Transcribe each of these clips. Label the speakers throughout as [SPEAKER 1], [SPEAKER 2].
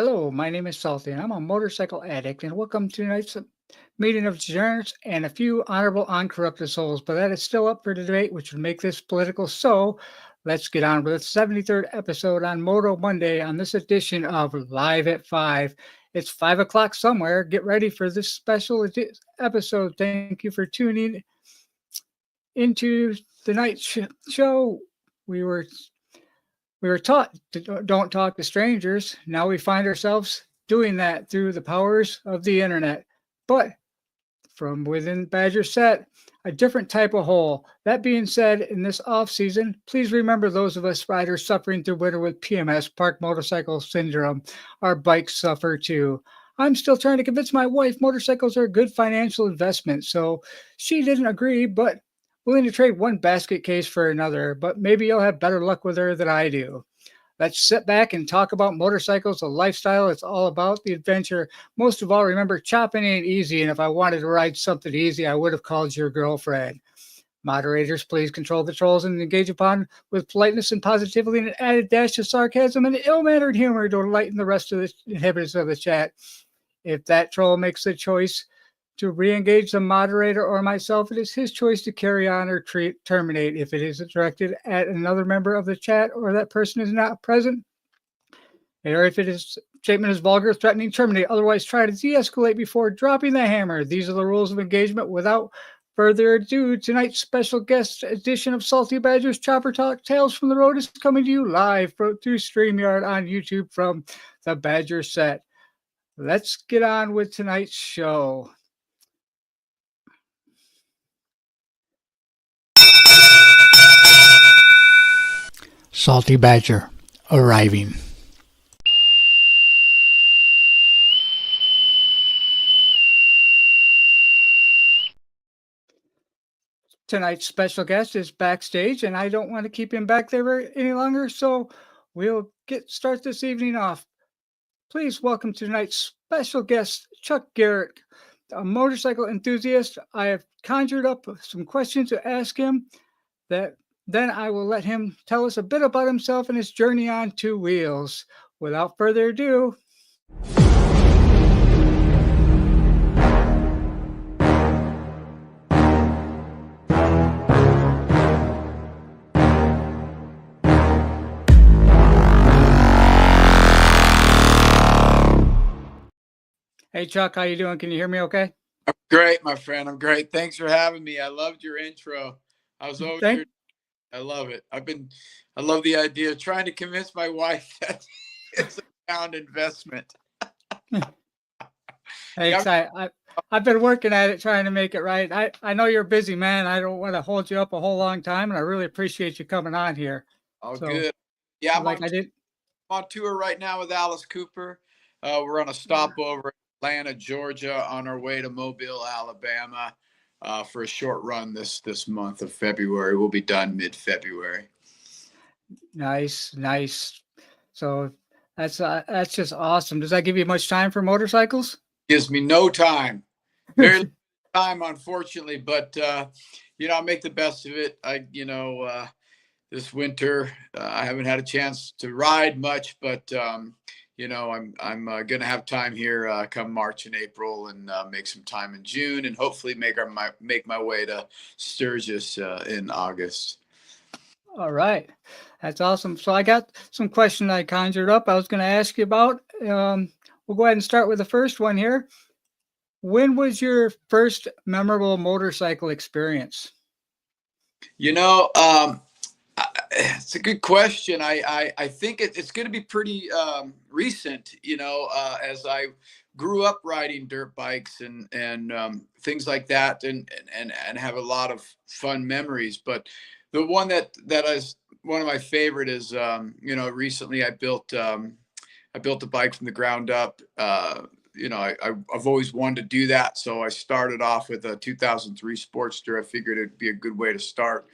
[SPEAKER 1] Hello, my name is Salty, and I'm a motorcycle addict, and welcome to tonight's meeting of degenerates and a few honorable, uncorrupted souls. But that is still up for debate, which would make this political. So let's get on with the 73rd episode on Moto Monday on this edition of Live at 5. It's 5 o'clock somewhere. Get ready for this special episode. Thank you for tuning into tonight's show. We were we were taught to don't talk to strangers. Now we find ourselves doing that through the powers of the internet. But from within Badger Set, a different type of hole. That being said, in this off season, please remember those of us riders suffering through winter with PMS, park motorcycle syndrome. Our bikes suffer too. I'm still trying to convince my wife motorcycles are a good financial investment, so she didn't agree, but willing to trade one basket case for another. But maybe you'll have better luck with her than I do. Let's sit back and talk about motorcycles, a lifestyle. It's all about the adventure. Most of all, remember, chopping ain't easy. And if I wanted to ride something easy, I would have called your girlfriend. Moderators, please control the trolls and engage upon with politeness and positivity and an added dash of sarcasm and ill-mannered humor to enlighten the rest of the inhabitants of the chat. If that troll makes the choice to re-engage the moderator or myself, it is his choice to carry on or terminate. If it is directed at another member of the chat or that person is not present, or if it is statement is vulgar, threatening, terminate. Otherwise, try to de-escalate before dropping the hammer. These are the rules of engagement. Without further ado, tonight's special guest edition of Salty Badgers Chopper Talk Tales from the Road is coming to you live through StreamYard on YouTube from the Badger Set. Let's get on with tonight's show. Salty Badger arriving. Tonight's special guest is backstage, and I don't want to keep him back there any longer, so we'll start this evening off. Please welcome to tonight's special guest, Chuck Garric, a motorcycle enthusiast. I have conjured up some questions to ask him that then I will let him tell us a bit about himself and his journey on two wheels. Without further ado, hey Chuck, how you doing? Can you hear me okay?
[SPEAKER 2] I'm great, my friend. I'm great. Thanks for having me. I loved your intro. I was over here. I love it. I love the idea of trying to convince my wife that it's a sound investment.
[SPEAKER 1] Hey, I've been working at it, trying to make it right. I know you're a busy man. I don't want to hold you up a whole long time, and I really appreciate you coming on here.
[SPEAKER 2] Oh, so, good. Yeah, I'm on tour right now with Alice Cooper. We're on a stopover in Atlanta, Georgia, on our way to Mobile, Alabama, for a short run this month of February. We'll be done mid-February.
[SPEAKER 1] Nice. So that's just awesome. Does that give you much time for motorcycles?
[SPEAKER 2] Gives me no time. Very little time, unfortunately, but I'll make the best of it. This winter I haven't had a chance to ride much, but I'm gonna have time here come March and April, and make some time in June, and hopefully make my way to Sturgis in August.
[SPEAKER 1] All right, that's awesome. So I got some questions I conjured up. I was going to ask you about. We'll go ahead and start with the first one here. When was your first memorable motorcycle experience?
[SPEAKER 2] It's a good question. I think it's going to be pretty recent, as I grew up riding dirt bikes and things like that, and have a lot of fun memories. But the one that is one of my favorite is, recently I built a bike from the ground up. I've always wanted to do that. So I started off with a 2003 Sportster. I figured it'd be a good way to start,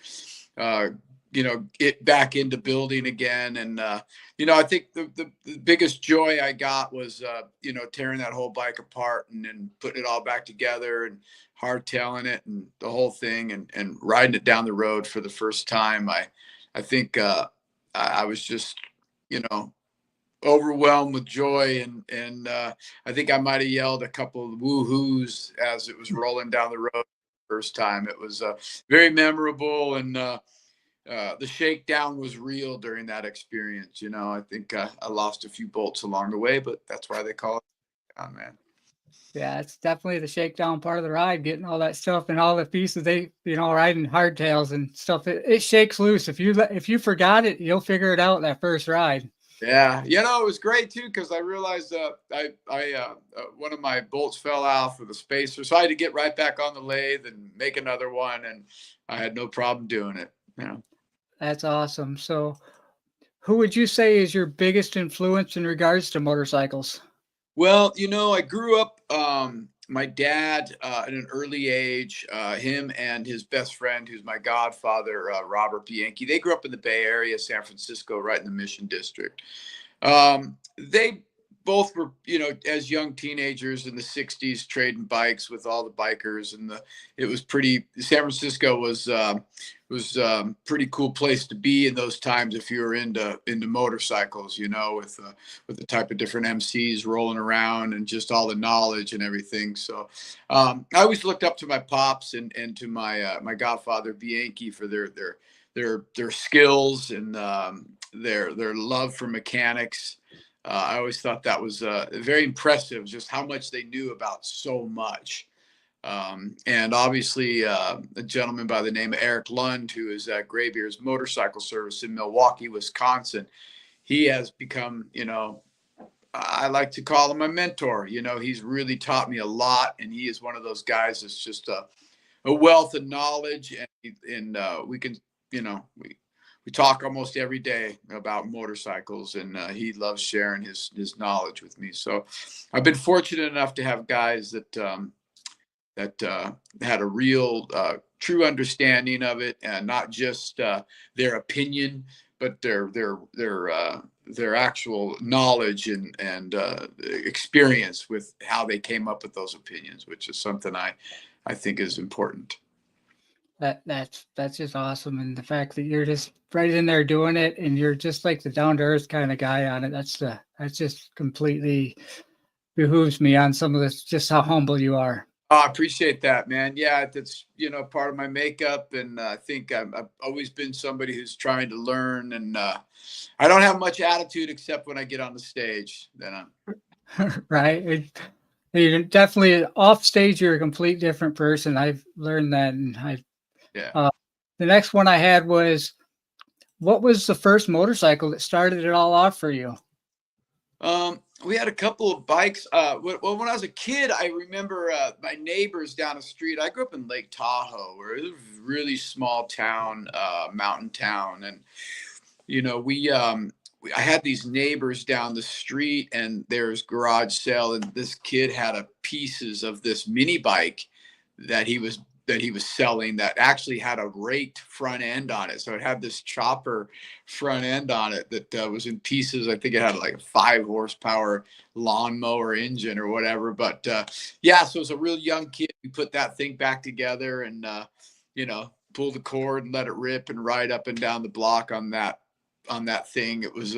[SPEAKER 2] get back into building again. And, I think the biggest joy I got was, tearing that whole bike apart and then putting it all back together and hardtailing it and the whole thing and riding it down the road for the first time. I think I was just, overwhelmed with joy, and I think I might have yelled a couple of woo-hoos as it was rolling down the road the first time. It was very memorable, and the shakedown was real during that experience. You know, I think I lost a few bolts along the way, but that's why they call it down, man.
[SPEAKER 1] Yeah, it's definitely the shakedown part of the ride, getting all that stuff and all the pieces they, riding hardtails and stuff. It shakes loose. If you forgot it, you'll figure it out that first ride.
[SPEAKER 2] Yeah, you know, it was great too because I realized one of my bolts fell off with a spacer, so I had to get right back on the lathe and make another one, and I had no problem doing it. You know.
[SPEAKER 1] That's awesome. So, who would you say is your biggest influence in regards to motorcycles?
[SPEAKER 2] Well, you know, I grew up. My dad, at an early age, him and his best friend, who's my godfather, Robert Bianchi, they grew up in the Bay Area, San Francisco, right in the Mission District. They both were, you know, as young teenagers in the '60s, trading bikes with all the bikers, and it was pretty. San Francisco was pretty cool place to be in those times if you were into motorcycles, you know, with the type of different MCs rolling around and just all the knowledge and everything. So I always looked up to my pops and to my godfather Bianchi for their skills and their love for mechanics. I always thought that was very impressive, just how much they knew about so much. And obviously, a gentleman by the name of Eric Lund, who is at Graybeard's Motorcycle Service in Milwaukee, Wisconsin, he has become, you know, I like to call him a mentor. You know, he's really taught me a lot, and he is one of those guys that's just a wealth of knowledge, and we can, you know, we talk almost every day about motorcycles, and he loves sharing his knowledge with me. So I've been fortunate enough to have guys that had a real true understanding of it, and not just their opinion, but their actual knowledge and experience with how they came up with those opinions, which is something I think is important.
[SPEAKER 1] That's just awesome, and the fact that you're just right in there doing it, and you're just like the down to earth kind of guy on it. That's just completely behooves me on some of this, just how humble you are.
[SPEAKER 2] Oh, I appreciate that, man. Yeah, that's, you know, part of my makeup, and I think I've always been somebody who's trying to learn, and I don't have much attitude except when I get on the stage. Then
[SPEAKER 1] Right? You're definitely off stage. You're a complete different person. I've learned that, and
[SPEAKER 2] yeah.
[SPEAKER 1] The next one I had was, what was the first motorcycle that started it all off for you?
[SPEAKER 2] We had a couple of bikes. Well, when I was a kid, I remember my neighbors down the street. I grew up in Lake Tahoe, where it was a really small town, mountain town, and you know, I had these neighbors down the street, and there's garage sale, and this kid had pieces of this mini bike that he was selling that actually had a raked front end on it. So it had this chopper front end on it that was in pieces. I think it had like a 5 horsepower lawnmower engine or whatever. But yeah, so as a real young kid, we put that thing back together and, you know, pull the cord and let it rip and ride up and down the block on that thing. It was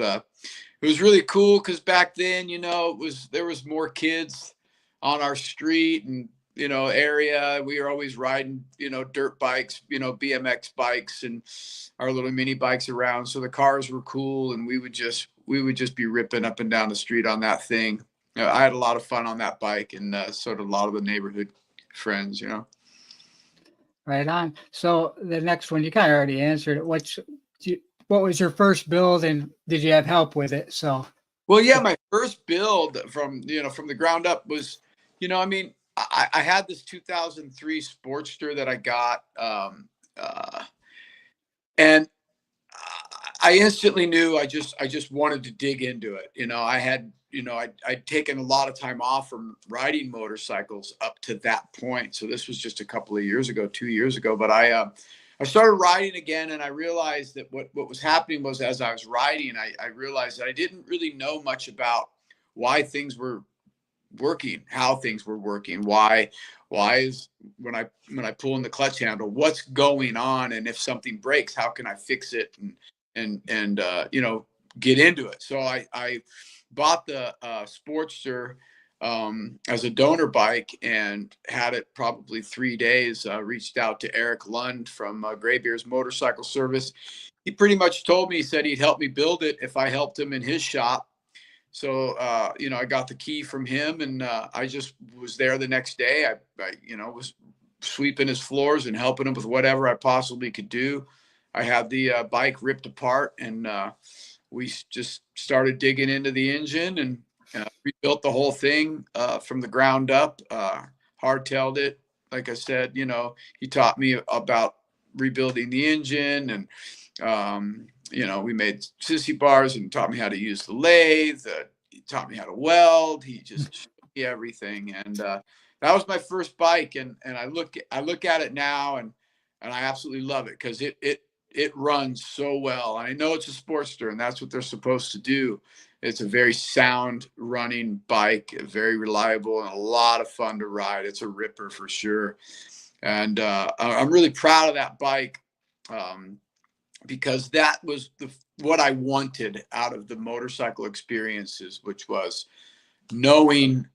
[SPEAKER 2] really cool because back then, you know, there was more kids on our street and, you know, area. We were always riding, you know, dirt bikes, you know, BMX bikes and our little mini bikes around. So the cars were cool, and we would just be ripping up and down the street on that thing. I had a lot of fun on that bike, and so did a lot of the neighborhood friends, you know.
[SPEAKER 1] Right on. So the next one, you kind of already answered it. What was your first build, and did you have help with it? So,
[SPEAKER 2] well, yeah, my first build from the ground up was, you know, I mean, I had this 2003 Sportster that I got, and I instantly knew I just wanted to dig into it. You know, I'd taken a lot of time off from riding motorcycles up to that point. So this was just a couple of years ago, 2 years ago. But I started riding again, and I realized that what was happening was, as I was riding, I realized that I didn't really know much about why things were working, how things were working, why is when I pull in the clutch handle, what's going on, and if something breaks, how can I fix it and you know, get into it. So I bought the Sportster as a donor bike and had it probably 3 days. Reached out to Eric Lund from Graybeard's Motorcycle Service. He pretty much told me, he said he'd help me build it if I helped him in his shop. So, you know, I got the key from him, and I just was there the next day. You know, was sweeping his floors and helping him with whatever I possibly could do. I had the bike ripped apart, and we just started digging into the engine and rebuilt the whole thing from the ground up, hardtailed it. Like I said, you know, he taught me about rebuilding the engine, and you know, we made sissy bars and taught me how to use the lathe. He taught me how to weld. He just showed me everything, and that was my first bike. And I look at it now, and I absolutely love it because it runs so well. I know it's a Sportster, and that's what they're supposed to do. It's a very sound running bike, very reliable, and a lot of fun to ride. It's a ripper for sure. And I'm really proud of that bike because that was what I wanted out of the motorcycle experiences, which was knowing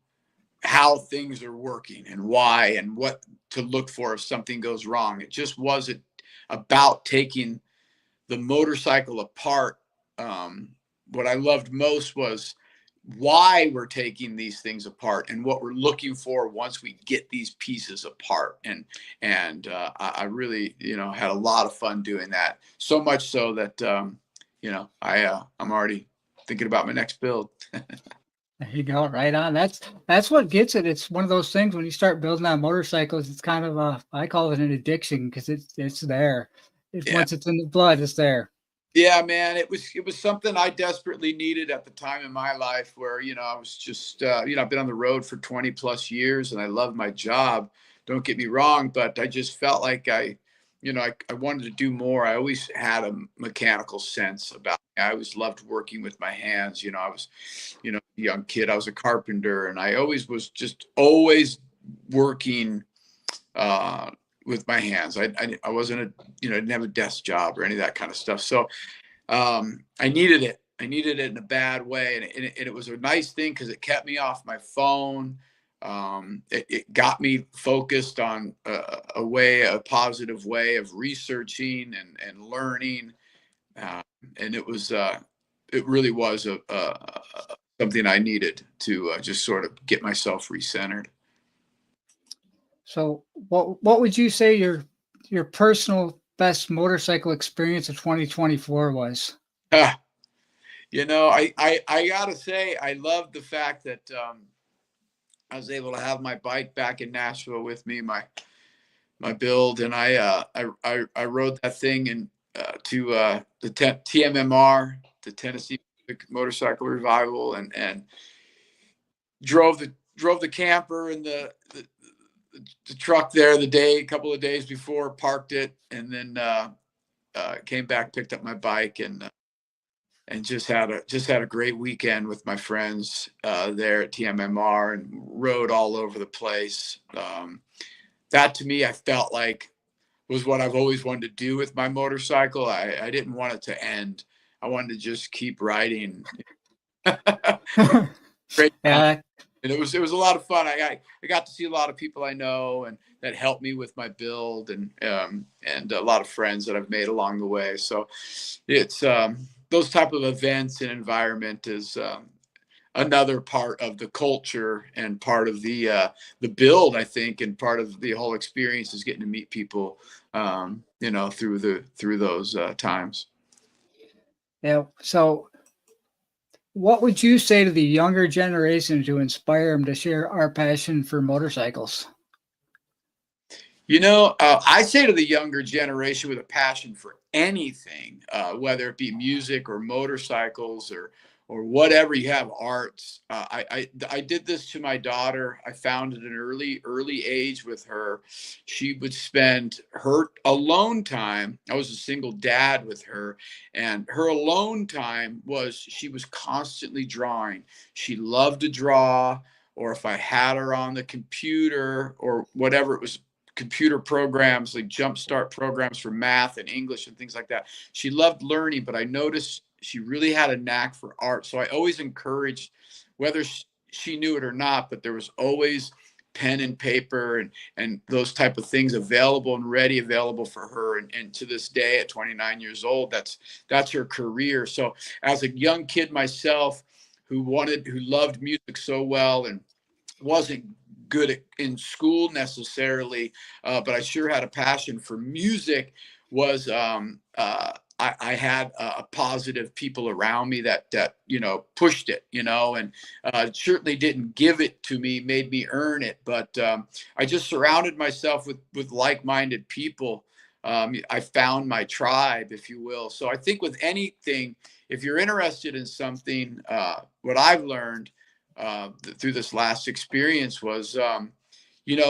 [SPEAKER 2] how things are working and why and what to look for if something goes wrong. It just wasn't about taking the motorcycle apart. What I loved most was why we're taking these things apart and what we're looking for once we get these pieces apart. And I really, you know, had a lot of fun doing that. So much so that, you know, I'm already thinking about my next build.
[SPEAKER 1] There you go, right on. That's what gets it. It's one of those things when you start building on motorcycles, it's kind of I call it an addiction because it's there.
[SPEAKER 2] Yeah.
[SPEAKER 1] Once it's in the blood, it's there.
[SPEAKER 2] Yeah, man, it was something I desperately needed at the time in my life where, you know, I was just, you know, I've been on the road for 20 plus years and I love my job. Don't get me wrong, but I just felt like you know, I wanted to do more. I always had a mechanical sense about me. I always loved working with my hands. You know, I was, you know, a young kid, I was a carpenter, and I always was just always working, with my hands. I wasn't you know, I didn't have a desk job or any of that kind of stuff. So I needed it. I needed it in a bad way. And it was a nice thing because it kept me off my phone. It got me focused on a positive way of researching and learning. And it really was something I needed to just sort of get myself recentered.
[SPEAKER 1] So what would you say your personal best motorcycle experience of 2024 was?
[SPEAKER 2] You know, I gotta say, I love the fact that I was able to have my bike back in Nashville with me, my build, and I rode that thing in to the TMMR, the Tennessee Motorcycle Revival, and drove the camper and the truck there a couple of days before, parked it, and then came back, picked up my bike, and just had a great weekend with my friends there at TMMR and rode all over the place. That to me, I felt like was what I've always wanted to do with my motorcycle. I didn't want it to end. I wanted to just keep riding. Great time.
[SPEAKER 1] Yeah,
[SPEAKER 2] And it was a lot of fun. I got to see a lot of people I know and that helped me with my build, and a lot of friends that I've made along the way. So it's those type of events and environment is another part of the culture and part of the build, I think, and part of the whole experience is getting to meet people, you know, through those times.
[SPEAKER 1] yeah. So what would you say to the younger generation to inspire them to share our passion for motorcycles?
[SPEAKER 2] You know, I say to the younger generation with a passion for anything, whether it be music or motorcycles or whatever you have, arts. I did this to my daughter. I found at an early age with her. She would spend her alone time. I was a single dad with her, and her alone time was she was constantly drawing. She loved to draw, or if I had her on the computer or whatever, it was computer programs like jumpstart programs for math and English and things like that. She loved learning, but I noticed she really had a knack for art. So I always encouraged, whether she knew it or not, but there was always pen and paper and those type of things available and ready available for her. And to this day, at 29 years old, that's her career. So as a young kid myself, who loved music so well and wasn't good in school necessarily, but I sure had a passion for music, was I had positive people around me that pushed it, and certainly didn't give it to me, made me earn it. But I just surrounded myself with like-minded people. I found my tribe, if you will. So I think with anything, if you're interested in something, what I've learned through this last experience was,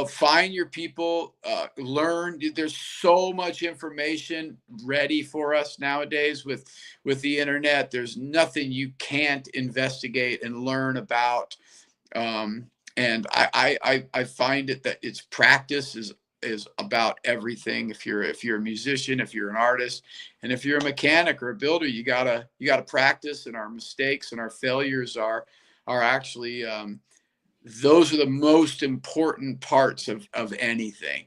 [SPEAKER 2] find your people, learn. There's so much information ready for us nowadays with the internet. There's nothing you can't investigate and learn about. And I find it that it's practice is about everything. If you're a musician, if you're an artist, and if you're a mechanic or a builder, you gotta practice. And our mistakes and our failures are actually, those are the most important parts of anything.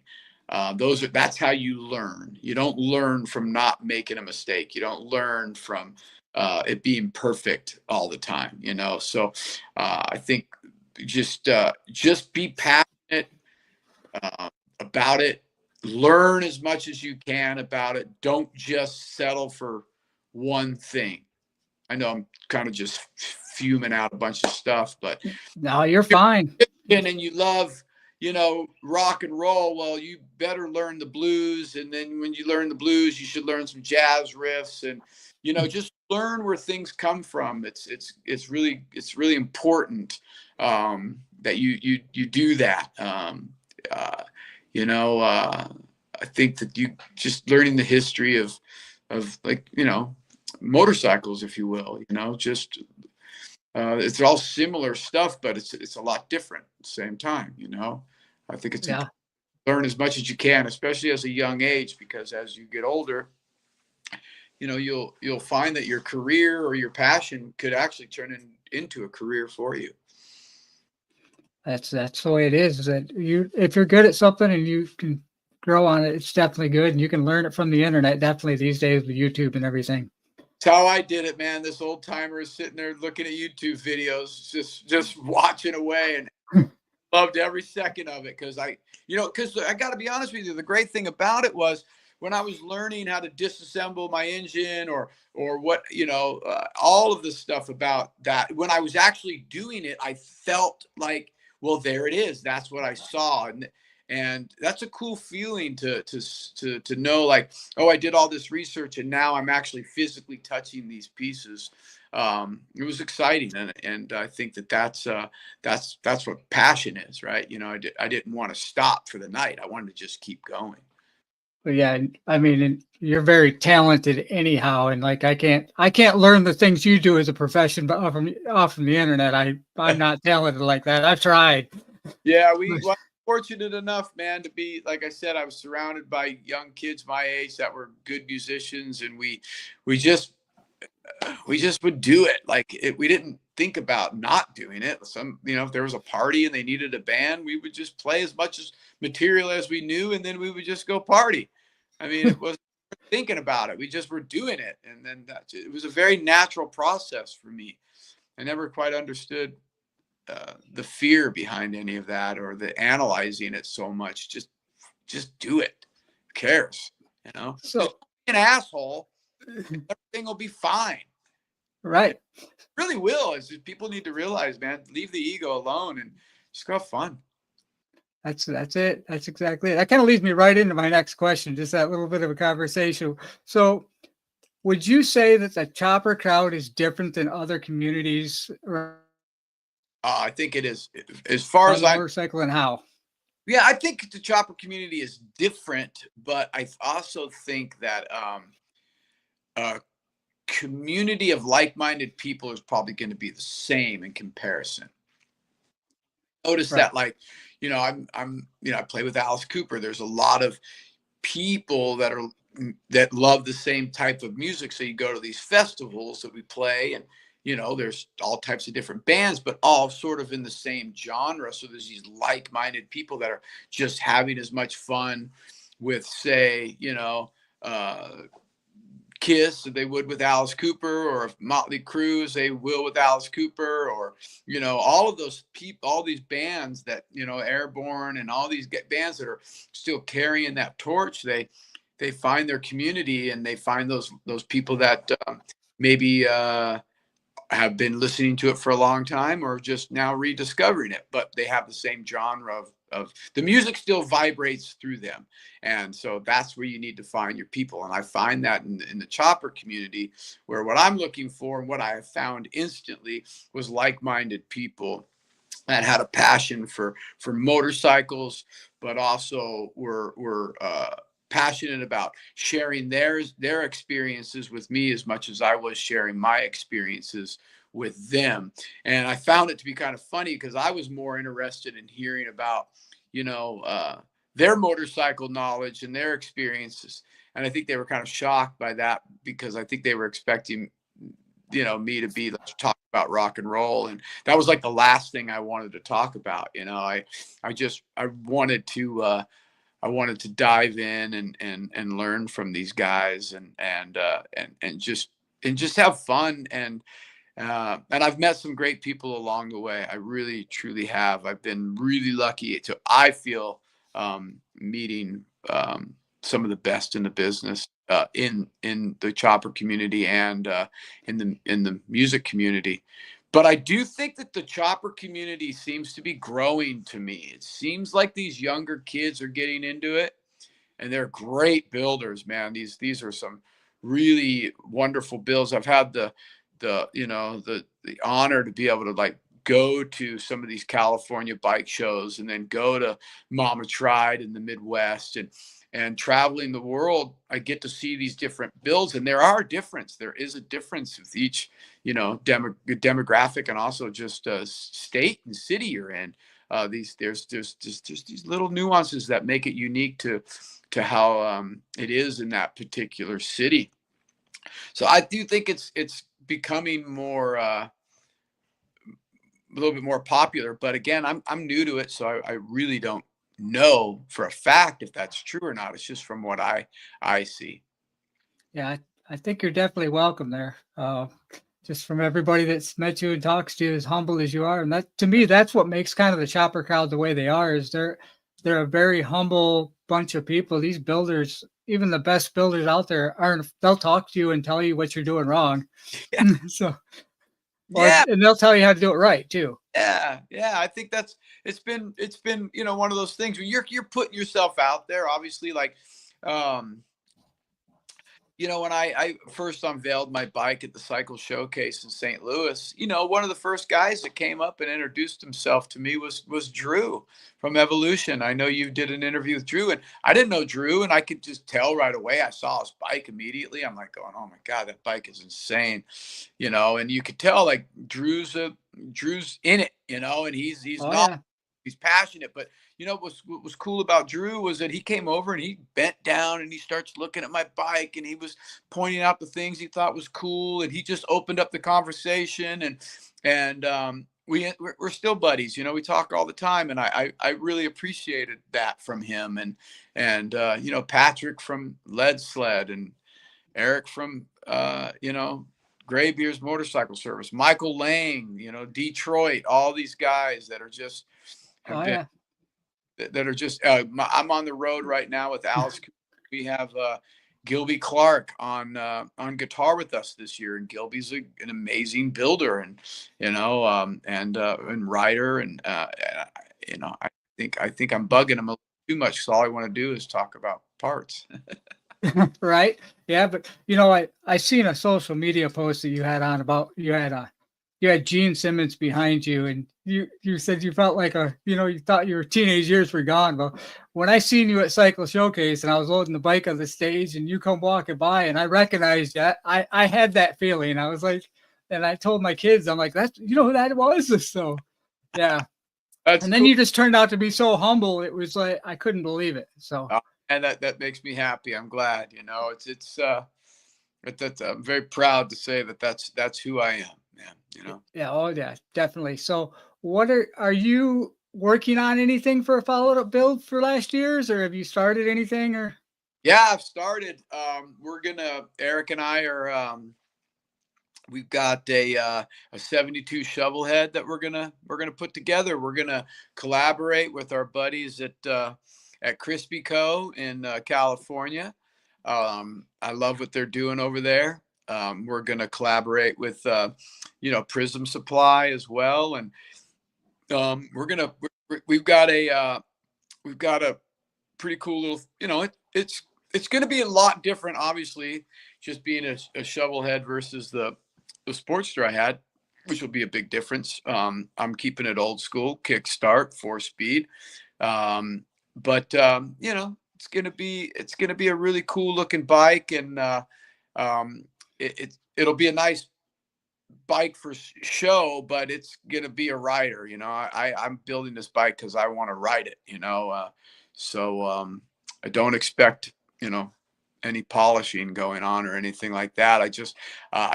[SPEAKER 2] That's how you learn. You don't learn from not making a mistake. You don't learn from it being perfect all the time. So I think just be passionate about it. Learn as much as you can about it. Don't just settle for one thing. I know I'm kind of just fuming out a bunch of stuff, but
[SPEAKER 1] no, you're fine.
[SPEAKER 2] and you love, rock and roll, well, you better learn the blues. And then when you learn the blues, you should learn some jazz riffs, and, just learn where things come from. It's really important that you do that. I think that you just learning the history of like, motorcycles, if you will, just it's all similar stuff, but it's a lot different at the same time. I think it's important to learn as much as you can, especially as a young age, because as you get older, you'll find that your career or your passion could actually turn into a career for you.
[SPEAKER 1] That's the way it is that if you're good at something and you can grow on it, it's definitely good, and you can learn it from the internet, definitely these days with YouTube and everything.
[SPEAKER 2] That's how I did it, man. This old timer is sitting there looking at YouTube videos, just watching away, and loved every second of it. Because I got to be honest with you, the great thing about it was when I was learning how to disassemble my engine or what, all of the stuff about that, when I was actually doing it, I felt like, well, there it is. That's what I saw. And that's a cool feeling to know, like, oh, I did all this research and now I'm actually physically touching these pieces. It was exciting, and I think that's what passion is, right? I didn't want to stop for the night. I wanted to just keep going.
[SPEAKER 1] But yeah, I mean, you're very talented anyhow, and like I can't learn the things you do as a profession, but off from the internet. I'm not talented like that. I've tried.
[SPEAKER 2] Yeah, well, fortunate enough, man, to be, like I said, I was surrounded by young kids my age that were good musicians, and we just would do it. Like we didn't think about not doing it. If there was a party and they needed a band, we would just play as much as material as we knew, and then we would just go party. I mean, it wasn't thinking about it. We just were doing it, and then it was a very natural process for me. I never quite understood the fear behind any of that, or the analyzing it so much. Just do it. Who cares?
[SPEAKER 1] So
[SPEAKER 2] just be an asshole. Everything will be fine.
[SPEAKER 1] Right.
[SPEAKER 2] It really will. It's just, people need to realize, man, leave the ego alone and just go have fun.
[SPEAKER 1] That's it. That's exactly it. That kind of leads me right into my next question, just that little bit of a conversation. So would you say that the chopper crowd is different than other communities?
[SPEAKER 2] I think it is. As far as
[SPEAKER 1] motorcycle, and how?
[SPEAKER 2] Yeah, I think the chopper community is different, but I also think that a community of like-minded people is probably going to be the same in comparison. Notice that, like, I play with Alice Cooper. There's a lot of people that are that love the same type of music. So you go to these festivals that we play, and there's all types of different bands, but all sort of in the same genre. So there's these like-minded people that are just having as much fun with, say, uh, Kiss they would with Alice Cooper, or if Motley Crue they will with Alice Cooper, or all of those people, all these bands that Airborne and all these bands that are still carrying that torch. They find their community, and they find those people that maybe have been listening to it for a long time, or just now rediscovering it, but they have the same genre of the music still vibrates through them. And so that's where you need to find your people. And I find that in the chopper community, where what I'm looking for and what I have found instantly was like-minded people that had a passion for motorcycles, but also were passionate about sharing their experiences with me as much as I was sharing my experiences with them. And I found it to be kind of funny, because I was more interested in hearing about, their motorcycle knowledge and their experiences. And I think they were kind of shocked by that, because I think they were expecting, me to be, let's talk about rock and roll. And that was like the last thing I wanted to talk about. I wanted to dive in and learn from these guys, and just have fun. And I've met some great people along the way. I really, truly have. I've been really lucky to, I feel, meeting some of the best in the business, in the chopper community, and in the music community. But I do think that the chopper community seems to be growing to me. It seems like these younger kids are getting into it, and they're great builders, man. These are some really wonderful builds. I've had the honor to be able to, like, go to some of these California bike shows, and then go to Mama Tried in the Midwest, and traveling the world. I get to see these different builds, and there is a difference with each, demographic, and also just state and city you're in. There's these little nuances that make it unique to how it is in that particular city. So I do think it's becoming more, a little bit more popular. But again, I'm new to it, so I really don't know for a fact if that's true or not. It's just from what I see.
[SPEAKER 1] Yeah, I think you're definitely welcome there. Just from everybody that's met you and talks to you, as humble as you are, and that, to me, that's what makes kind of the chopper crowd the way they are. Is they're a very humble bunch of people. These builders, even the best builders out there, aren't. They'll talk to you and tell you what you're doing wrong.
[SPEAKER 2] Yeah.
[SPEAKER 1] So,
[SPEAKER 2] Yeah.
[SPEAKER 1] and they'll tell you how to do it right too.
[SPEAKER 2] Yeah. I think it's been one of those things where you're putting yourself out there, obviously, like, when I first unveiled my bike at the Cycle Showcase in St. Louis, one of the first guys that came up and introduced himself to me was Drew from Evolution. I know you did an interview with Drew, and I didn't know Drew, and I could just tell right away. I saw his bike immediately. I'm like going, oh my God, that bike is insane, and you could tell, like, Drew's in it, and he's
[SPEAKER 1] Oh,
[SPEAKER 2] not.
[SPEAKER 1] yeah.
[SPEAKER 2] He's passionate. But what was cool about Drew was that he came over and he bent down and he starts looking at my bike, and he was pointing out the things he thought was cool, and he just opened up the conversation, and we're still buddies. We talk all the time, and I really appreciated that from him, and Patrick from Lead Sled, and Eric from Graybeard's Motorcycle Service, Michael Lang, Detroit, all these guys that are just have
[SPEAKER 1] Oh,
[SPEAKER 2] been,
[SPEAKER 1] yeah.
[SPEAKER 2] that are just I'm on the road right now with Alice. We have Gilby Clark on guitar with us this year, and Gilby's an amazing builder, and and writer, and I think I'm bugging him a little too much, so all I want to do is talk about parts.
[SPEAKER 1] Right. Yeah, but I seen a social media post that you had on about you had Gene Simmons behind you, and you said you felt like you thought your teenage years were gone. But when I seen you at Cycle Showcase and I was loading the bike on the stage and you come walking by and I recognized that, I had that feeling. I was like, and I told my kids, I'm like, that's who that was. So yeah.
[SPEAKER 2] That's
[SPEAKER 1] And then
[SPEAKER 2] cool.
[SPEAKER 1] you just turned out to be so humble. It was like I couldn't believe it. So
[SPEAKER 2] and that makes me happy. I'm glad, I'm very proud to say that that's who I am, man,
[SPEAKER 1] Yeah, oh yeah, definitely. So what are you working on anything for a follow-up build for last year's, or have you started anything or
[SPEAKER 2] Yeah, I've started. Eric and I are, we've got a 72 shovel head that we're gonna put together. We're gonna collaborate with our buddies at Crispy Co in California. I love what they're doing over there. We're gonna collaborate with Prism Supply as well, and we've got a pretty cool little, it's going to be a lot different, obviously, just being a shovel head versus the Sportster I had, which will be a big difference. I'm keeping it old school, kick start, 4-speed. But it's gonna be a really cool looking bike, and it'll be a nice bike for show, but it's gonna be a rider. I'm building this bike because I want to ride it. So I don't expect any polishing going on or anything like that. I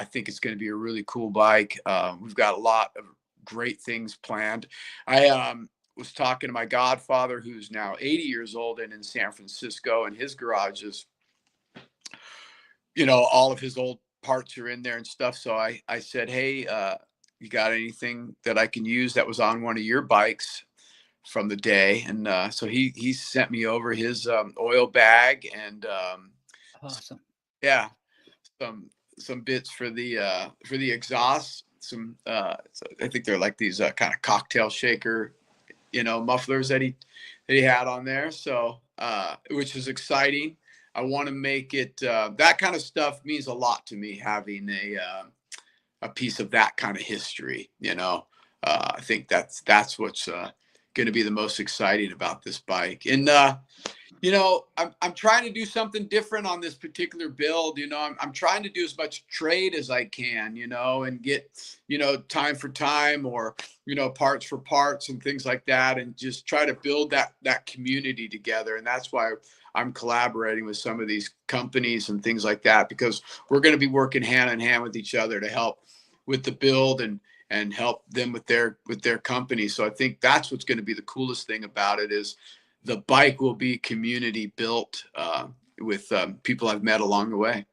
[SPEAKER 2] think it's going to be a really cool bike. We've got a lot of great things planned. I was talking to my godfather, who's now 80 years old and in San Francisco, and his garage is, all of his old parts are in there and stuff. So I said, hey, you got anything that I can use that was on one of your bikes from the day? And so he sent me over his oil bag and
[SPEAKER 1] awesome?
[SPEAKER 2] yeah, some bits for the exhaust. I think they're like these kind of cocktail shaker, mufflers that he had on there. So which is exciting. I want to make it, that kind of stuff means a lot to me, having a piece of that kind of history. I think that's what's going to be the most exciting about this bike. And I'm trying to do something different on this particular build. I'm trying to do as much trade as I can, and get, time for time, or, parts for parts and things like that, and just try to build that community together. And that's why I'm collaborating with some of these companies and things like that, because we're going to be working hand in hand with each other to help with the build and help them with their company. So I think that's what's going to be the coolest thing about it, is the bike will be community built with people I've met along the way.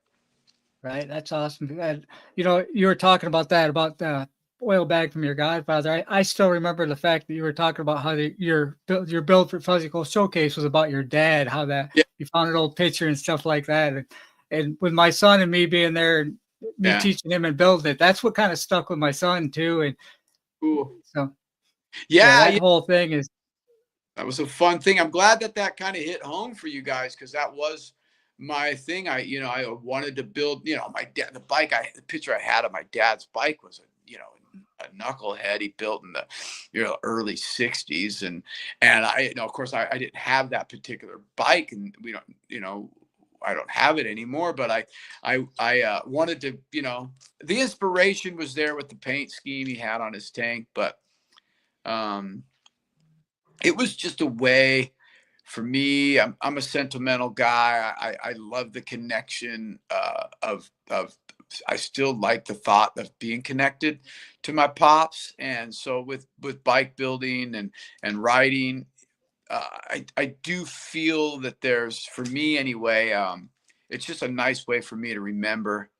[SPEAKER 1] Right, that's awesome. And, you were talking about that, about the oil bag from your godfather. I still remember the fact that you were talking about how your build for Fuzzy Cool Showcase was about your dad, how that
[SPEAKER 2] Yeah,
[SPEAKER 1] you found an old picture and stuff like that. And with my son and me being there and me
[SPEAKER 2] yeah,
[SPEAKER 1] teaching him and building it, that's what kind of stuck with my son too. And
[SPEAKER 2] cool.
[SPEAKER 1] so, yeah,
[SPEAKER 2] Yeah,
[SPEAKER 1] that
[SPEAKER 2] yeah,
[SPEAKER 1] whole thing is
[SPEAKER 2] that was a fun thing. I'm glad that kind of hit home for you guys, because that was my thing. I wanted to build. My dad, the picture I had of my dad's bike was a knucklehead he built in the early 60s, and I of course I didn't have that particular bike, and we don't I don't have it anymore, but I wanted to, the inspiration was there with the paint scheme he had on his tank, but um it was just a way for me. I'm a sentimental guy. I love the connection of I still like the thought of being connected to my pops. And so with bike building and riding, I do feel that there's, for me anyway, it's just a nice way for me to remember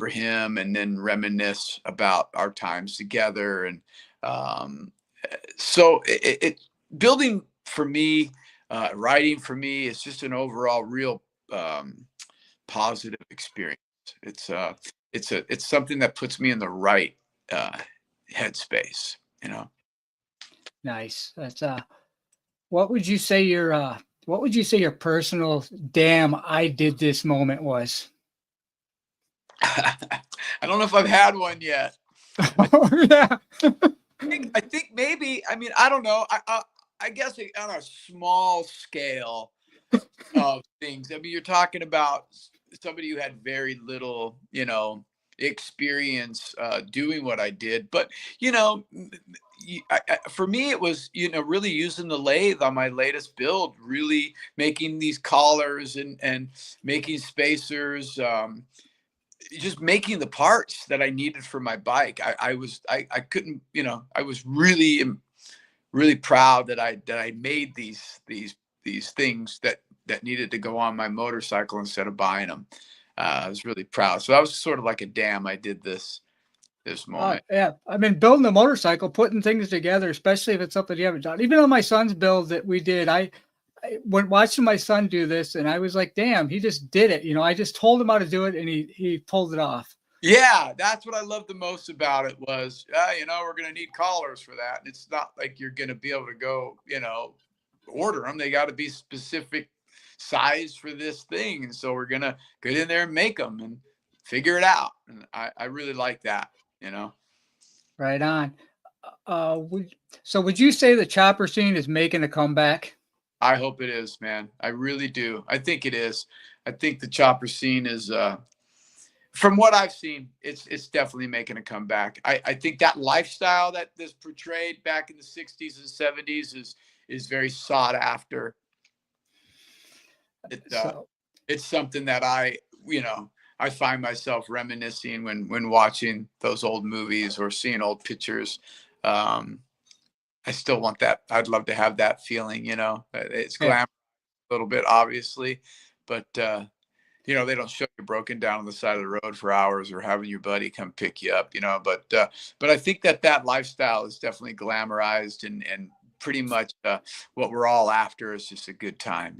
[SPEAKER 2] him, and then reminisce about our times together. And um, so it building for me, writing for me, is just an overall real positive experience. It's it's something that puts me in the right uh, headspace.
[SPEAKER 1] nice. That's what would you say your personal damn I did this moment was?
[SPEAKER 2] I don't know if I've had one yet. I
[SPEAKER 1] Yeah.
[SPEAKER 2] think maybe, I mean, I don't know. I guess on a small scale of things. I mean, you're talking about somebody who had very little, experience doing what I did. But, for me, it was, really using the lathe on my latest build, really making these collars and making spacers, just making the parts that I needed for my bike. I couldn't, I was really proud that I made these things that needed to go on my motorcycle instead of buying them. I was really proud. So that was sort of like a damn, I did this moment.
[SPEAKER 1] Yeah, I've been building a motorcycle, putting things together, especially if it's something you haven't done. Even on my son's build that we did, I went watching my son do this, and I was like, "Damn, he just did it!" I just told him how to do it, and he pulled it off.
[SPEAKER 2] Yeah, that's what I loved the most about it was, we're going to need collars for that. And it's not like you're going to be able to go, order them. They got to be specific size for this thing. And so we're going to get in there and make them and figure it out. And I really like that,
[SPEAKER 1] Right on. So would you say the chopper scene is making a comeback?
[SPEAKER 2] I hope it is, man. I really do. I think it is. I think the chopper scene is, from what I've seen, it's definitely making a comeback. I think that lifestyle that is portrayed back in the 60s and 70s is very sought after. It's something that I find myself reminiscing when watching those old movies or seeing old pictures. I still want that. I'd love to have that feeling, it's glamorous a little bit, obviously, but they don't show you broken down on the side of the road for hours or having your buddy come pick you up, but I think that lifestyle is definitely glamorized and pretty much what we're all after is just a good time,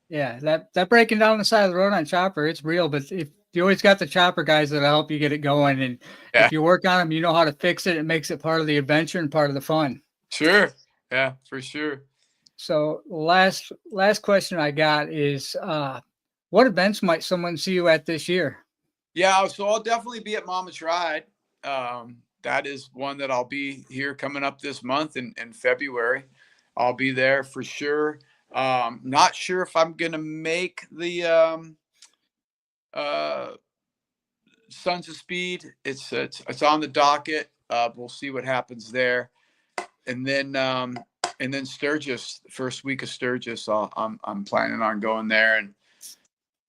[SPEAKER 1] Yeah, that breaking down the side of the road on chopper, it's real, but if you always got the chopper guys that'll help you get it going, and
[SPEAKER 2] Yeah.
[SPEAKER 1] if you work on them, you know how to fix it. It makes it part of the adventure and part of the fun.
[SPEAKER 2] Sure. Yeah, for sure.
[SPEAKER 1] So last question I got is, what events might someone see you at this year?
[SPEAKER 2] Yeah, so I'll definitely be at Mama's Ride. That is one that I'll be here coming up this month in February. I'll be there for sure. Not sure if I'm gonna make the Sons of Speed. It's on the docket. We'll see what happens there, and then Sturgis, first week of Sturgis, I'm planning on going there and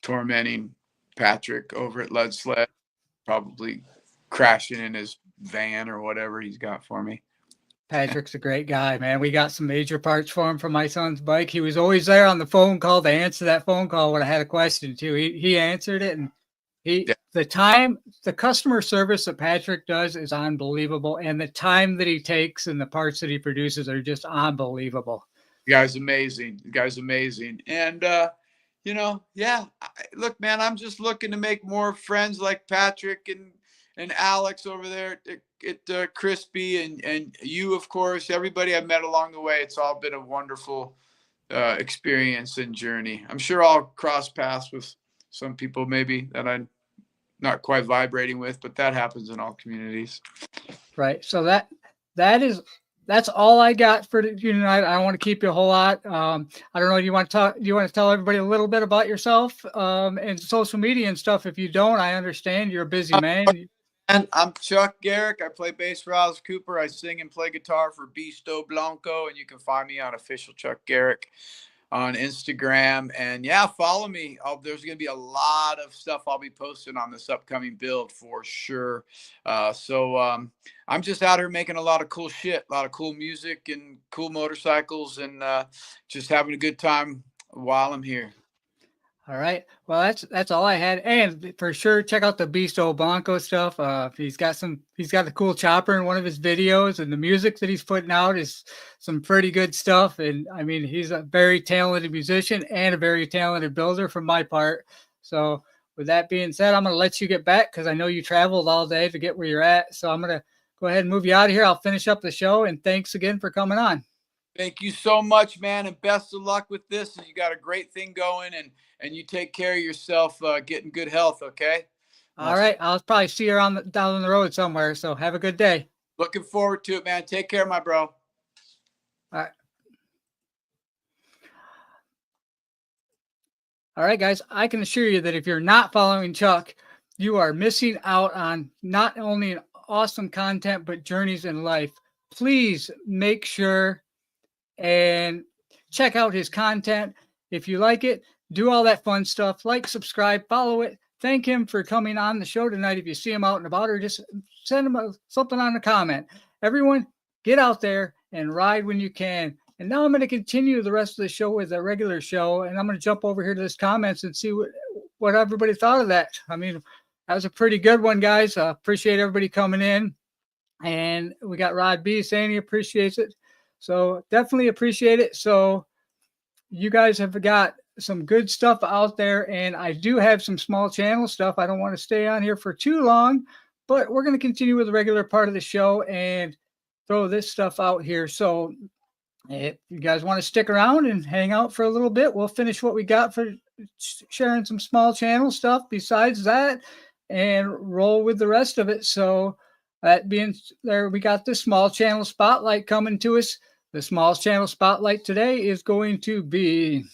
[SPEAKER 2] tormenting Patrick over at Lead Sled, probably crashing in his van or whatever he's got for me.
[SPEAKER 1] Patrick's a great guy, man. We got some major parts for him for my son's bike. He was always there on the phone call to answer that phone call when I had a question too. He answered it, and the customer service that Patrick does is unbelievable, and the time that he takes and the parts that he produces are just unbelievable.
[SPEAKER 2] The guy's amazing. And look, man, I'm just looking to make more friends like Patrick and Alex over there at Crispy and you, of course, everybody I've met along the way. It's all been a wonderful experience and journey. I'm sure I'll cross paths with some people maybe that I'm not quite vibrating with, but that happens in all communities.
[SPEAKER 1] Right. So that's all I got for you tonight. I don't want to keep you a whole lot. I don't know. Do you want to tell everybody a little bit about yourself and social media and stuff? If you don't, I understand. You're a busy man.
[SPEAKER 2] And I'm Chuck Garric. I play bass for Alice Cooper. I sing and play guitar for Bisto Blanco, and you can find me on official Chuck Garric on Instagram. And yeah, follow me. There's going to be a lot of stuff I'll be posting on this upcoming build for sure. So I'm just out here making a lot of cool shit, a lot of cool music and cool motorcycles, and just having a good time while I'm here.
[SPEAKER 1] All right. Well, that's all I had. And for sure, check out the Bisto Blanco stuff. He's got the cool chopper in one of his videos, and the music that he's putting out is some pretty good stuff. And I mean, he's a very talented musician and a very talented builder from my part. So with that being said, I'm going to let you get back because I know you traveled all day to get where you're at. So I'm going to go ahead and move you out of here. I'll finish up the show, and thanks again for coming on.
[SPEAKER 2] Thank you so much, man, and best of luck with this. You got a great thing going, and you take care of yourself, getting good health, okay?
[SPEAKER 1] All right. I'll probably see you down the road somewhere, so have a good day.
[SPEAKER 2] Looking forward to it, man. Take care, my bro.
[SPEAKER 1] All right. All right, guys. I can assure you that if you're not following Chuck, you are missing out on not only an awesome content, but journeys in life. please make sure and check out his content. If you like it, do all that fun stuff. Like, subscribe, follow it. Thank him for coming on the show tonight. If you see him out and about, or just send him something on the comment. Everyone, get out there and ride when you can. And now I'm going to continue the rest of the show with a regular show, and I'm going to jump over here to this comments and see what everybody thought of that. I mean, that was a pretty good one, guys. Appreciate everybody coming in. And we got Rod B saying he appreciates it. So definitely appreciate it. So you guys have got some good stuff out there, and I do have some small channel stuff. I don't want to stay on here for too long, but we're going to continue with the regular part of the show and throw this stuff out here. So if you guys want to stick around and hang out for a little bit, we'll finish what we got for sharing some small channel stuff besides that and roll with the rest of it. So that being there, we got the small channel spotlight coming to us. The small channel spotlight today is going to be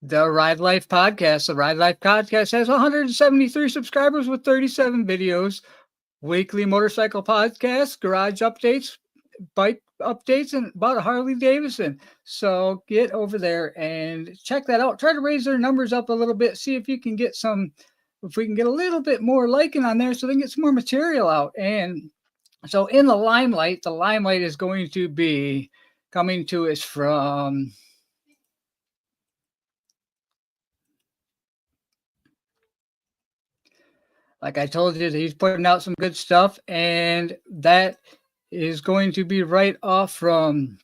[SPEAKER 1] the Ride Life podcast. The Ride Life podcast has 173 subscribers with 37 videos, weekly motorcycle podcasts, garage updates, bike updates, and about a Harley Davidson. So get over there and check that out. Try to raise their numbers up a little bit. See if you can get if we can get a little bit more liking on there so they can get some more material out. And so in the Limelight is going to be coming to us from like I told you, he's putting out some good stuff, and that is going to be right off from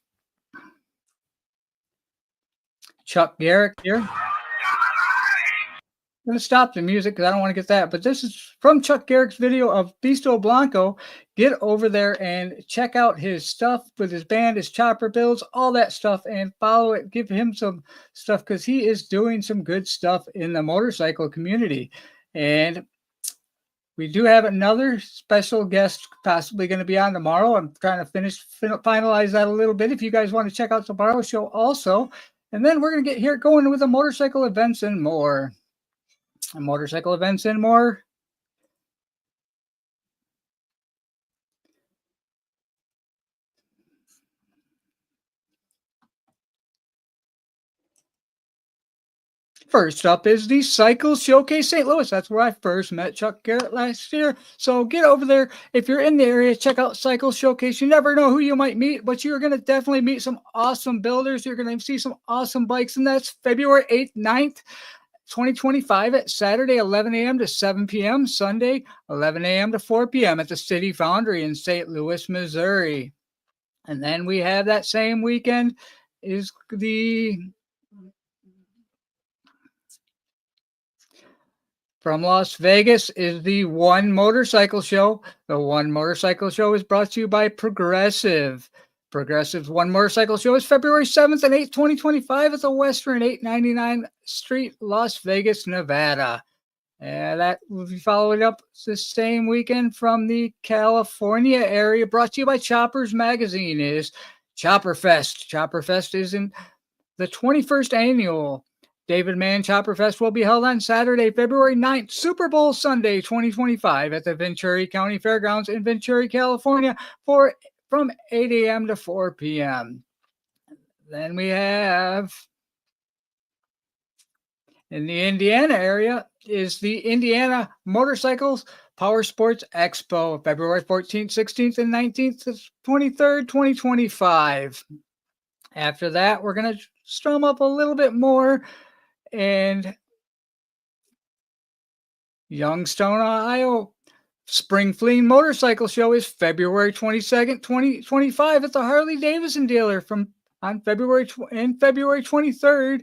[SPEAKER 1] Chuck Garric here. I'm going to stop the music because I don't want to get that. But this is from Chuck Garric's video of Bisto Blanco. Get over there and check out his stuff with his band, his chopper builds, all that stuff, and follow it. Give him some stuff because he is doing some good stuff in the motorcycle community. And we do have another special guest possibly going to be on tomorrow. I'm trying to finalize that a little bit. If you guys want to check out tomorrow's show also. And then we're going to get here going with the motorcycle events and more. Motorcycle events and more. First up is the Cycle Showcase St. Louis. That's where I first met Chuck Garric last year. So get over there. If you're in the area, check out Cycle Showcase. You never know who you might meet, but you're going to definitely meet some awesome builders. You're going to see some awesome bikes, and that's February 8th, 9th. 2025 at Saturday, 11 a.m. to 7 p.m. Sunday, 11 a.m. to 4 p.m. at the City Foundry in St. Louis, Missouri. And then we have that same weekend is from Las Vegas is the One Motorcycle Show. The One Motorcycle Show is brought to you by Progressive. Progressive's One Motorcycle Show is February 7th and 8th, 2025 at the Western 899 Street, Las Vegas, Nevada. And that will be followed up the same weekend from the California area, brought to you by Choppers Magazine, is Chopper Fest. Chopper Fest is in the 21st annual David Mann Chopper Fest will be held on Saturday, February 9th, Super Bowl Sunday 2025 at the Ventura County Fairgrounds in Ventura, California from 8 a.m. to 4 p.m. Then we have in the Indiana area is the Indiana Motorcycles Power Sports Expo, February 14th, 16th, and 19th to 23rd, 2025. After that, we're going to strum up a little bit more. And Youngstown, Ohio, Spring Fleeing Motorcycle Show is February 22nd, 2025 at the Harley Davidson dealer on February 23rd,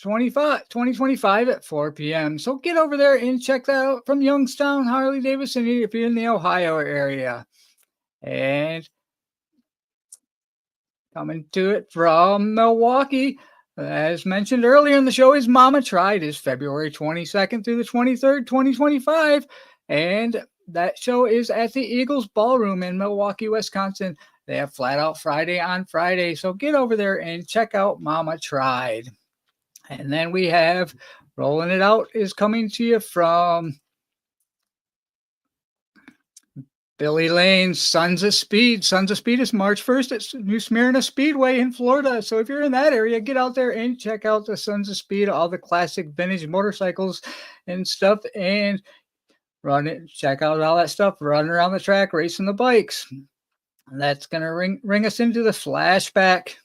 [SPEAKER 1] 2025 at 4 p.m. So get over there and check that out from Youngstown, Harley Davidson if you're in the Ohio area. And coming to it from Milwaukee, as mentioned earlier in the show, is Mama Tried is February 22nd through the 23rd, 2025. And that show is at the Eagles Ballroom in Milwaukee, Wisconsin. They have Flat Out Friday on Friday. So get over there and check out Mama Tried. And then we have Rolling It Out is coming to you from Billy Lane's Sons of Speed. Sons of Speed is March 1st at New Smyrna Speedway in Florida. So if you're in that area, get out there and check out the Sons of Speed, all the classic vintage motorcycles and stuff, and run it. Check out all that stuff, running around the track, racing the bikes. And that's going to ring us into the Flashback.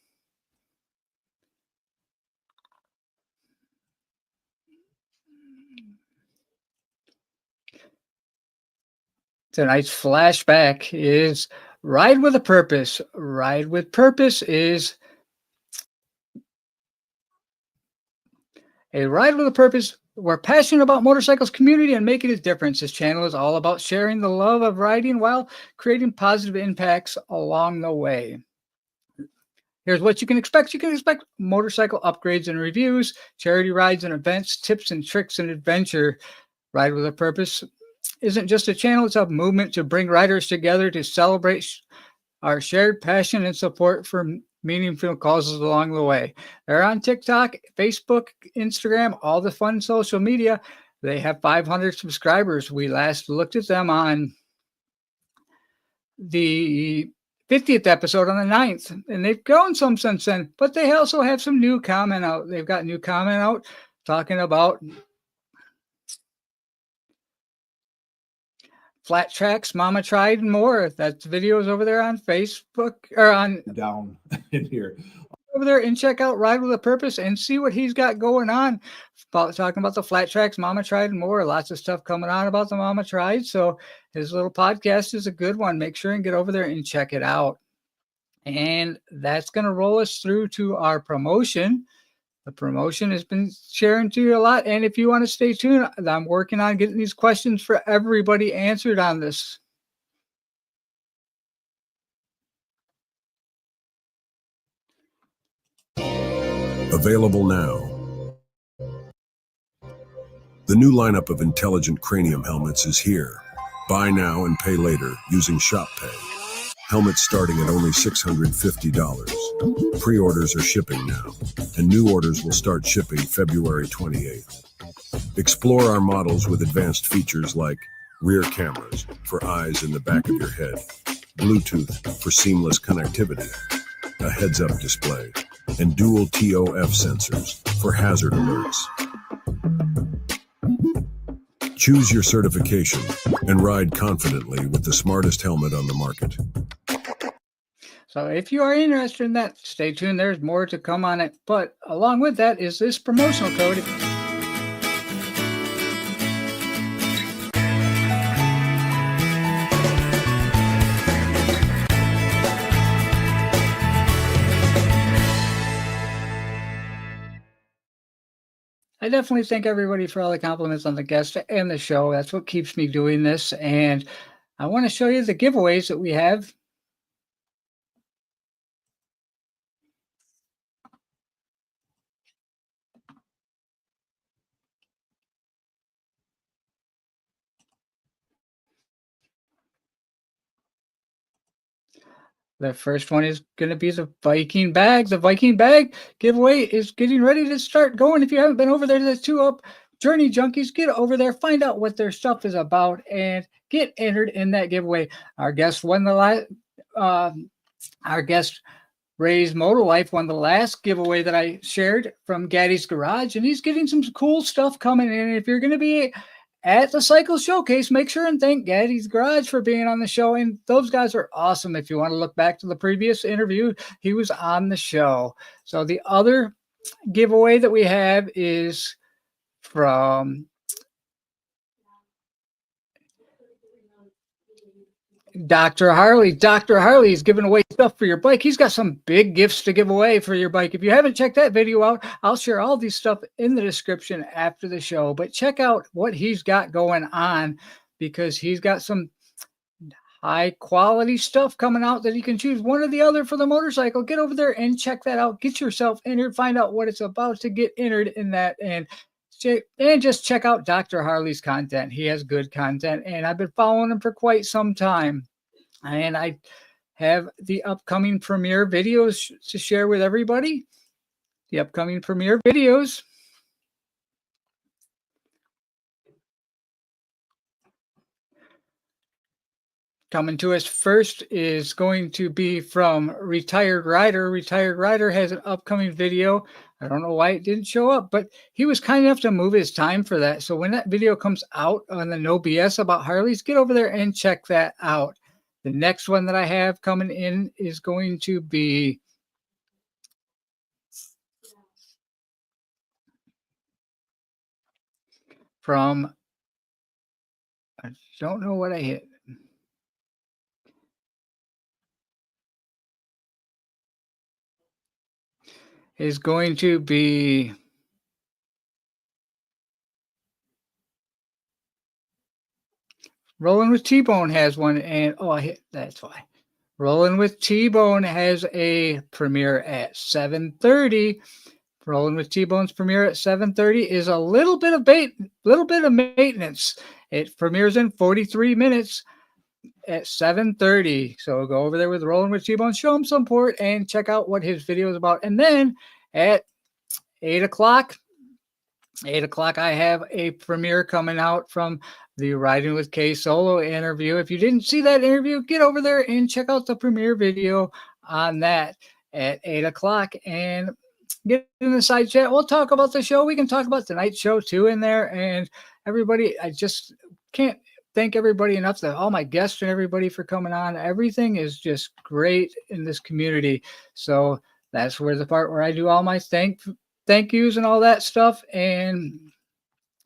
[SPEAKER 1] Tonight's Flashback is Ride with a Purpose. Ride with Purpose is a ride with a purpose. We're passionate about motorcycles community and making a difference. This channel is all about sharing the love of riding while creating positive impacts along the way. Here's what you can expect. You can expect motorcycle upgrades and reviews, charity rides and events, tips and tricks and adventure. Ride with a Purpose isn't just a channel, it's a movement to bring riders together to celebrate our shared passion and support for meaningful causes along the way. They're on TikTok, Facebook, Instagram, all the fun social media. They have 500 subscribers. We last looked at them on the 50th episode on the 9th, and they've grown some since then, but they also have some new comment out. They've got new comment out talking about flat tracks, Mama Tried, and more. That's videos over there on Facebook or on
[SPEAKER 3] down in here.
[SPEAKER 1] Over there and check out Ride with a Purpose and see what he's got going on. Talking about the flat tracks, Mama Tried, and more. Lots of stuff coming on about the Mama Tried. So his little podcast is a good one. Make sure and get over there and check it out. And that's going to roll us through to our promotion. The promotion has been sharing to you a lot. And if you want to stay tuned, I'm working on getting these questions for everybody answered on this.
[SPEAKER 4] Available now. The new lineup of intelligent cranium helmets is here. Buy now and pay later using Shop Pay. Helmets starting at only $650. Pre-orders are shipping now, and new orders will start shipping February 28th. Explore our models with advanced features like rear cameras for eyes in the back of your head, Bluetooth for seamless connectivity, a heads-up display, and dual TOF sensors for hazard alerts. Choose your certification and ride confidently with the smartest helmet on the market.
[SPEAKER 1] So if you are interested in that, stay tuned. There's more to come on it. But along with that is this promotional code. I definitely thank everybody for all the compliments on the guest and the show. That's what keeps me doing this. And I want to show you the giveaways that we have. The first one is going to be the Viking bag. The Viking bag giveaway is getting ready to start going. If you haven't been over there to the 2UP Journey Junkies, get over there, find out what their stuff is about, and get entered in that giveaway. Our guest won the last. Our guest Ray's Motor Life won the last giveaway that I shared from Gaddy's Garage, and he's getting some cool stuff coming in. If you're going to be at the Cycle Showcase, make sure and thank Gaddy's Garage for being on the show. And those guys are awesome. If you want to look back to the previous interview, he was on the show. So the other giveaway that we have is from Dr. Harley. Dr. Harley is giving away stuff for your bike. He's got some big gifts to give away for your bike. If you haven't checked that video out, I'll share all these stuff in the description after the show. But check out what he's got going on, because he's got some high quality stuff coming out that you can choose one or the other for the motorcycle. Get over there and check that out. Get yourself entered. Find out what it's about to get entered in that. And just check out Dr. Harley's content. He has good content, and I've been following him for quite some time. And I have the upcoming premiere videos to share with everybody. The upcoming premiere videos. Coming to us first is going to be from Retired Rider. Retired Rider has an upcoming video. I don't know why it didn't show up, but he was kind enough to move his time for that. So when that video comes out on the No BS about Harleys, get over there and check that out. The next one that I have coming in is going to be from, I don't know what I hit. Is going to be Rolling with T-Bone has one, and I hit, that's why. Rolling with T-Bone has a premiere at 7:30. Rolling with T-Bone's premiere at 7:30 is a little bit of maintenance. It premieres in 43 minutes at 7:30. So go over there with Rolling with T-Bone, show him some support, and check out what his video is about. And then at 8 o'clock, I have a premiere coming out from the Riding with K solo interview. If you didn't see that interview, get over there and check out the premiere video on that at 8 o'clock and get in the side chat. We'll talk about the show. We can talk about tonight's show too in there. And everybody, I just can't thank everybody enough, that all my guests and everybody for coming on. Everything is just great in this community. So that's where the part where I do all my thank yous and all that stuff. And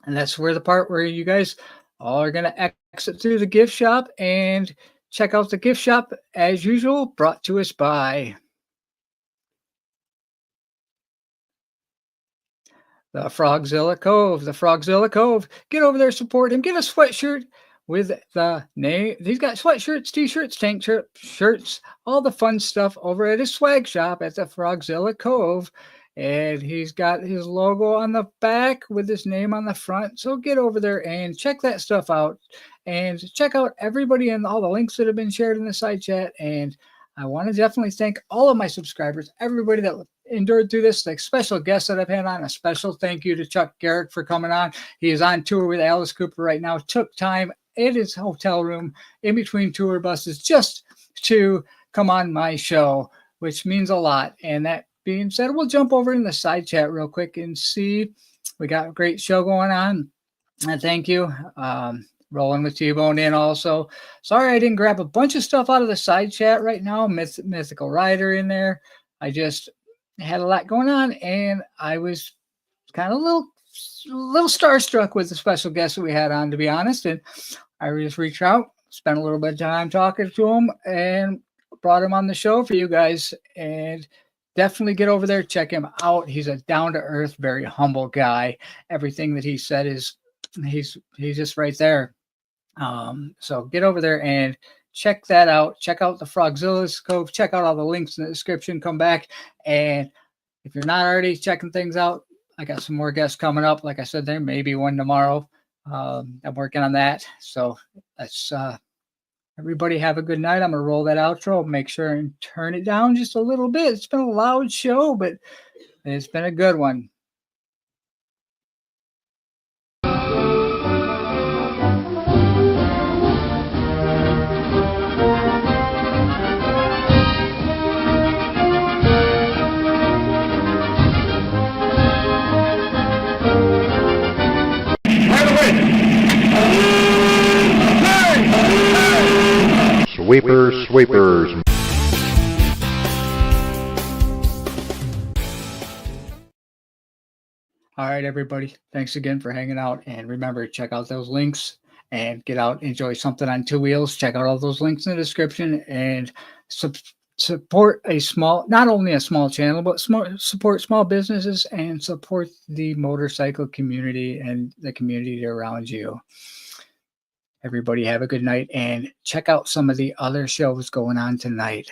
[SPEAKER 1] that's where the part where you guys all are going to exit through the gift shop and check out the gift shop as usual, brought to us by the Frogzilla Cove. The Frogzilla Cove. Get over there, support him. Get a sweatshirt with the name. He's got sweatshirts, t-shirts, tank shirts, all the fun stuff over at his swag shop at the Frogzilla Cove. And he's got his logo on the back with his name on the front. So get over there and check that stuff out. And check out everybody and all the links that have been shared in the side chat. And I want to definitely thank all of my subscribers, everybody that endured through this, like special guests that I've had on. A special thank you to Chuck Garric for coming on. He is on tour with Alice Cooper right now. Took time in his hotel room in between tour buses just to come on my show, which means a lot. And that being said, we'll jump over in the side chat real quick and see. We got a great show going on. And thank you. Rolling with T-Bone in also. Sorry I didn't grab a bunch of stuff out of the side chat right now. Mythical Rider in there. I just had a lot going on, and I was kind of a little starstruck with the special guest that we had on, to be honest. And I just reached out, spent a little bit of time talking to him, and brought him on the show for you guys. And definitely get over there, check him out. He's a down-to-earth, very humble guy. Everything that he said is, he's just right there. So get over there and check that out. Check out the Frogzilla's Cove. Check out all the links in the description. Come back. And if you're not already checking things out, I got some more guests coming up. Like I said, there may be one tomorrow. I'm working on that. So that's everybody have a good night. I'm going to roll that outro. Make sure and turn it down just a little bit. It's been a loud show, but it's been a good one.
[SPEAKER 3] Sweepers.
[SPEAKER 1] All right, everybody. Thanks again for hanging out. And remember, check out those links and get out, enjoy something on two wheels. Check out all those links in the description and support not only a small channel, but support small businesses and support the motorcycle community and the community around you. Everybody have a good night and check out some of the other shows going on tonight.